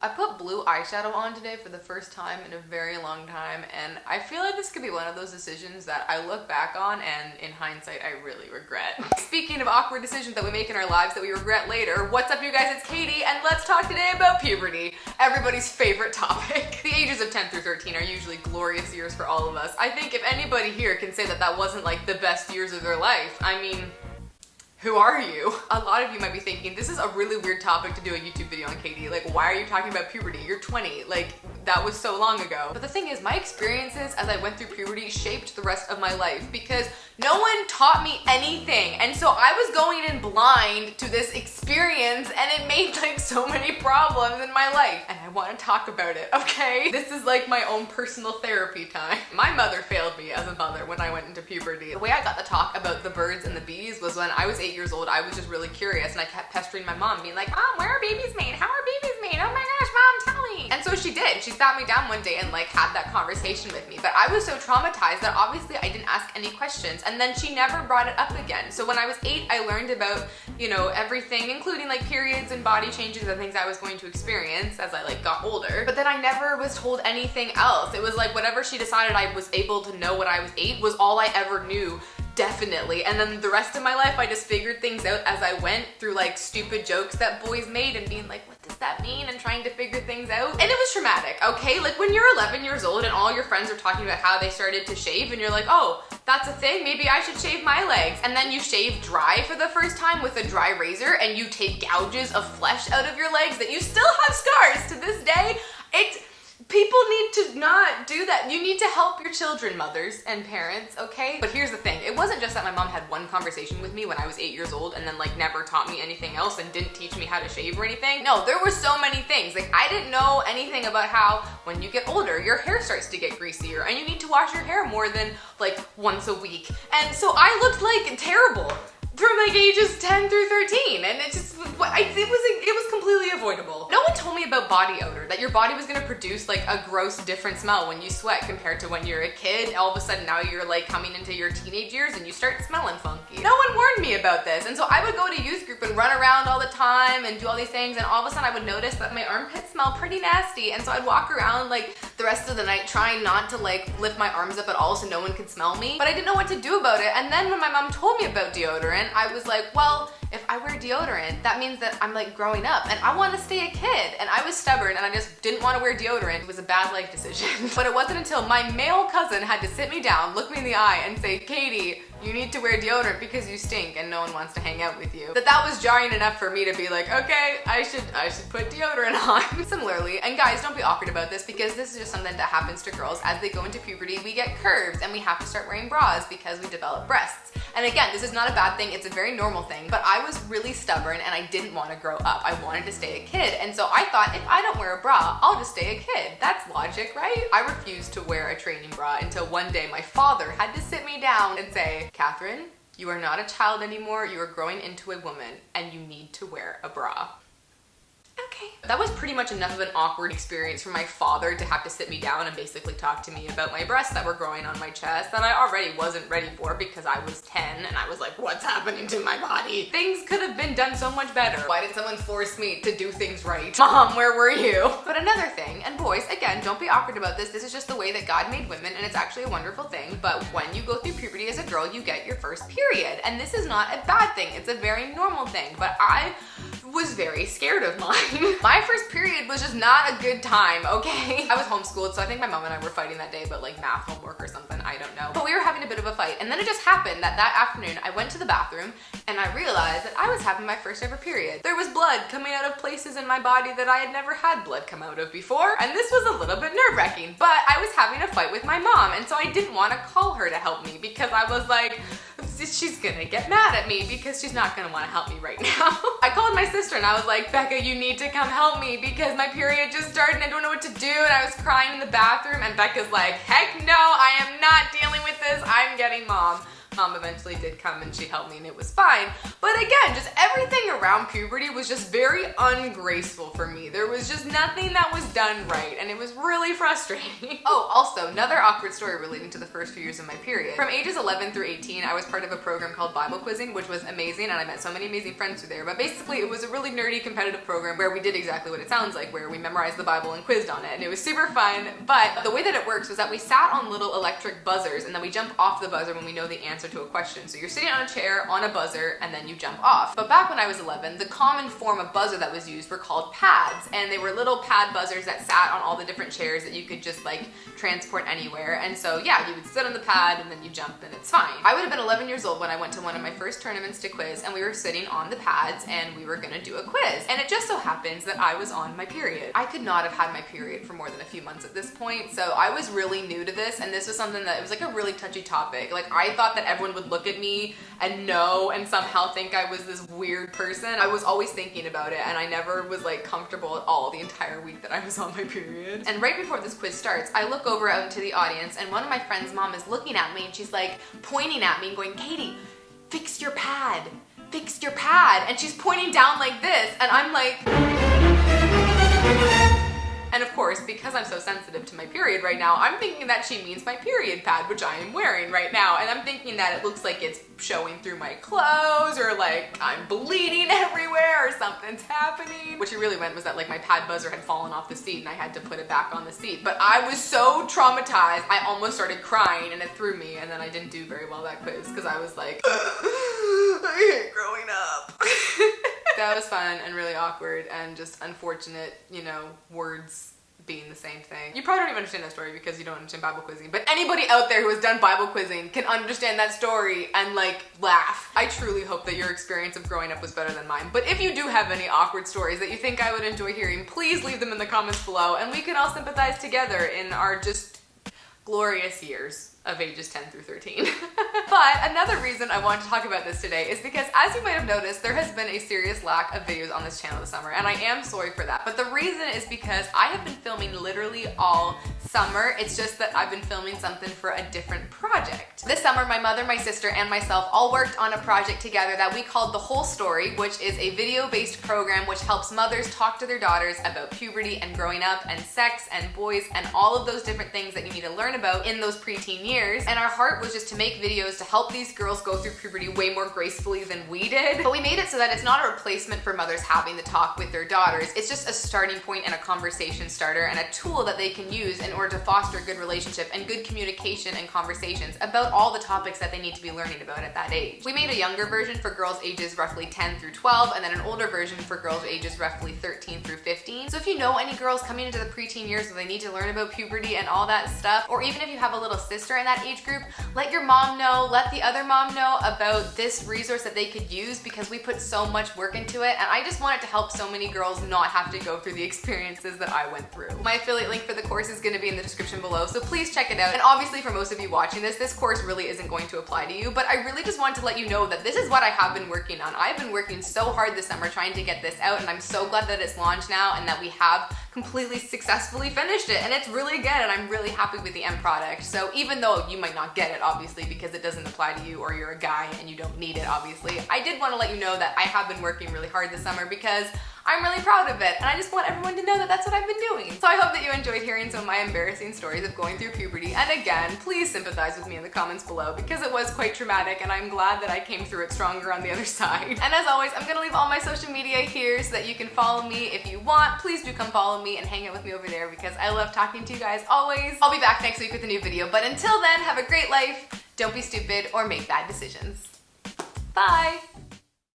I put blue eyeshadow on today for the first time in a very long time, and I feel like this could be one of those decisions that I look back on and in hindsight I really regret. Speaking of awkward decisions that we make in our lives that we regret later, what's up you guys, it's Katie, and let's talk today about puberty, everybody's favorite topic. The ages of 10 through 13 are usually glorious years for all of us. I think if anybody here can say that that wasn't like the best years of their life, I mean, who are you? A lot of you might be thinking, this is a really weird topic to do a YouTube video on, Katie. Like, why are you talking about puberty? You're 20. Like, that was so long ago. But the thing is, my experiences as I went through puberty shaped the rest of my life because no one taught me anything. And so I was going in blind to this experience and it made like so many problems in my life. And I want to talk about it, okay? This is like my own personal therapy time. My mother failed me as a mother when I went into puberty. The way I got to talk about the birds and the bees was when I was 8 years old. I was just really curious and I kept pestering my mom, being like, Mom, where are babies made? How are babies made? Oh my gosh, Mom, tell me. And so she did. She sat me down one day and like had that conversation with me. But I was so traumatized that obviously I didn't ask any questions. And then she never brought it up again. So when I was 8, I learned about, you know, everything, including like periods and body changes and things I was going to experience as I like got older. But then I never was told anything else. It was like whatever she decided I was able to know when I was 8 was all I ever knew. Definitely. And then the rest of my life, I just figured things out as I went through like stupid jokes that boys made and being like, what does that mean? And trying to figure things out. And it was traumatic, okay? Like when you're 11 years old and all your friends are talking about how they started to shave and you're like, oh, that's a thing, maybe I should shave my legs. And then you shave dry for the first time with a dry razor and you take gouges of flesh out of your legs that you still have scars to this day. People need to not do that. You need to help your children, mothers and parents, okay? But here's the thing. It wasn't just that my mom had one conversation with me when I was 8 years old and then like never taught me anything else and didn't teach me how to shave or anything. No, there were so many things. Like I didn't know anything about how when you get older, your hair starts to get greasier and you need to wash your hair more than like once a week. And so I looked like terrible from like ages 10 through 13 and it was completely avoidable. No one told me about body odor, that your body was gonna produce like a gross different smell when you sweat compared to when you're a kid. All of a sudden now you're like coming into your teenage years and you start smelling funky. No one warned me about this, and so I would go to youth group and run around all the time and do all these things, and all of a sudden I would notice that my armpits smell pretty nasty, and so I'd walk around like the rest of the night trying not to like lift my arms up at all so no one could smell me, but I didn't know what to do about it. And then when my mom told me about deodorant, I was like, well, if I wear deodorant, that means that I'm like growing up and I want to stay a kid. And I was stubborn and I just didn't want to wear deodorant. It was a bad life decision. But it wasn't until my male cousin had to sit me down, look me in the eye and say, Katie, you need to wear deodorant because you stink and no one wants to hang out with you. That was jarring enough for me to be like, okay, I should put deodorant on. Similarly, and guys, don't be awkward about this because this is just something that happens to girls as they go into puberty. We get curves and we have to start wearing bras because we develop breasts. And again, this is not a bad thing, it's a very normal thing, but I was really stubborn and I didn't want to grow up. I wanted to stay a kid. And so I thought, if I don't wear a bra, I'll just stay a kid. That's logic, right? I refused to wear a training bra until one day my father had to sit me down and say, Catherine, you are not a child anymore, you are growing into a woman and you need to wear a bra. Okay. That was pretty much enough of an awkward experience for my father to have to sit me down and basically talk to me about my breasts that were growing on my chest that I already wasn't ready for because I was 10 and I was like, what's happening to my body? Things could have been done so much better. Why did someone force me to do things right? Mom, where were you? But another thing, and boys, again, don't be awkward about this. This is just the way that God made women and it's actually a wonderful thing. But when you go through puberty as a girl, you get your first period. And this is not a bad thing. It's a very normal thing. But I was very scared of mine. My first period was just not a good time, okay? I was homeschooled, so I think my mom and I were fighting that day about like math homework or something, I don't know. But we were having a bit of a fight, and then it just happened that afternoon I went to the bathroom and I realized that I was having my first ever period. There was blood coming out of places in my body that I had never had blood come out of before, and this was a little bit nerve-wracking, but I was having a fight with my mom, and so I didn't want to call her to help me because I was like, she's gonna get mad at me because she's not gonna want to help me right now. I called my sister and I was like, Becca, you need to come help me because my period just started and I don't know what to do, and I was crying in the bathroom, and Becca's like, heck no, I am not dealing with this, I'm getting mom. Mom eventually did come and she helped me and it was fine. But again, just everything around puberty was just very ungraceful for me. There was just nothing that was done right and it was really frustrating. Oh, also, another awkward story relating to the first few years of my period. From ages 11 through 18, I was part of a program called Bible quizzing, which was amazing, and I met so many amazing friends through there. But basically, it was a really nerdy competitive program where we did exactly what it sounds like, where we memorized the Bible and quizzed on it, and it was super fun. But the way that it works was that we sat on little electric buzzers, and then we jump off the buzzer when we know the answer to a question. So you're sitting on a chair on a buzzer, and then you jump off. But back when I was 11, the common form of buzzer that was used were called pads, and they were little pad buzzers that sat on all the different chairs that you could just like transport anywhere. And so yeah, you would sit on the pad and then you jump and it's fine. I would have been 11 years old when I went to one of my first tournaments to quiz, and we were sitting on the pads and we were gonna do a quiz. And it just so happens that I was on my period. I could not have had my period for more than a few months at this point, so I was really new to this, and this was something that, it was like a really touchy topic. Like, I thought that everyone would look at me and know and somehow think I was this weird person. I was always thinking about it, and I never was like comfortable at all the entire week that I was on my period. And right before this quiz starts, I look over out into the audience, and one of my friend's mom is looking at me and she's like pointing at me and going, "Katie, fix your pad, fix your pad." And she's pointing down like this, and I'm like, and of course, because I'm so sensitive to my period right now, I'm thinking that she means my period pad, which I am wearing right now. And I'm thinking that it looks like it's showing through my clothes, or like I'm bleeding everywhere, or something's happening. What she really meant was that like my pad buzzer had fallen off the seat and I had to put it back on the seat. But I was so traumatized, I almost started crying and it threw me, and then I didn't do very well that quiz because I was like, I hate growing up. That was fun and really awkward and just unfortunate, you know, words being the same thing. You probably don't even understand that story because you don't understand Bible quizzing, but anybody out there who has done Bible quizzing can understand that story and like laugh. I truly hope that your experience of growing up was better than mine. But if you do have any awkward stories that you think I would enjoy hearing, please leave them in the comments below and we can all sympathize together in our just glorious years of ages 10 through 13. But another reason I wanted to talk about this today is because, as you might have noticed, there has been a serious lack of videos on this channel this summer, and I am sorry for that. But the reason is because I have been filming literally all summer. It's just that I've been filming something for a different project. This summer, my mother, my sister, and myself all worked on a project together that we called The Whole Story, which is a video-based program which helps mothers talk to their daughters about puberty and growing up and sex and boys and all of those different things that you need to learn about in those preteen years. And our heart was just to make videos to help these girls go through puberty way more gracefully than we did. But we made it so that it's not a replacement for mothers having the talk with their daughters. It's just a starting point and a conversation starter and a tool that they can use in order to foster a good relationship and good communication and conversations about all the topics that they need to be learning about at that age. We made a younger version for girls ages roughly 10 through 12 and then an older version for girls ages roughly 13 through 15. So if you know any girls coming into the preteen years where they need to learn about puberty and all that stuff, or even if you have a little sister in that age group, let your mom know, let the other mom know about this resource that they could use, because we put so much work into it and I just want it to help so many girls not have to go through the experiences that I went through. My affiliate link for the course is going to be in the description below, so please check it out. And obviously for most of you watching this course really isn't going to apply to you, but I really just wanted to let you know that this is what I have been working on. I've been working so hard this summer trying to get this out, and I'm so glad that it's launched now and that we have completely successfully finished it, and it's really good and I'm really happy with the end product. So even though you might not get it obviously because it doesn't apply to you or you're a guy and you don't need it obviously, I did want to let you know that I have been working really hard this summer because I'm really proud of it, and I just want everyone to know that that's what I've been doing. So I hope that you enjoyed hearing some of my embarrassing stories of going through puberty, and again, please sympathize with me in the comments below because it was quite traumatic and I'm glad that I came through it stronger on the other side. And as always, I'm gonna leave all my social media here so that you can follow me if you want. Please do come follow me and hang out with me over there because I love talking to you guys always. I'll be back next week with a new video, but until then, have a great life, don't be stupid or make bad decisions. Bye!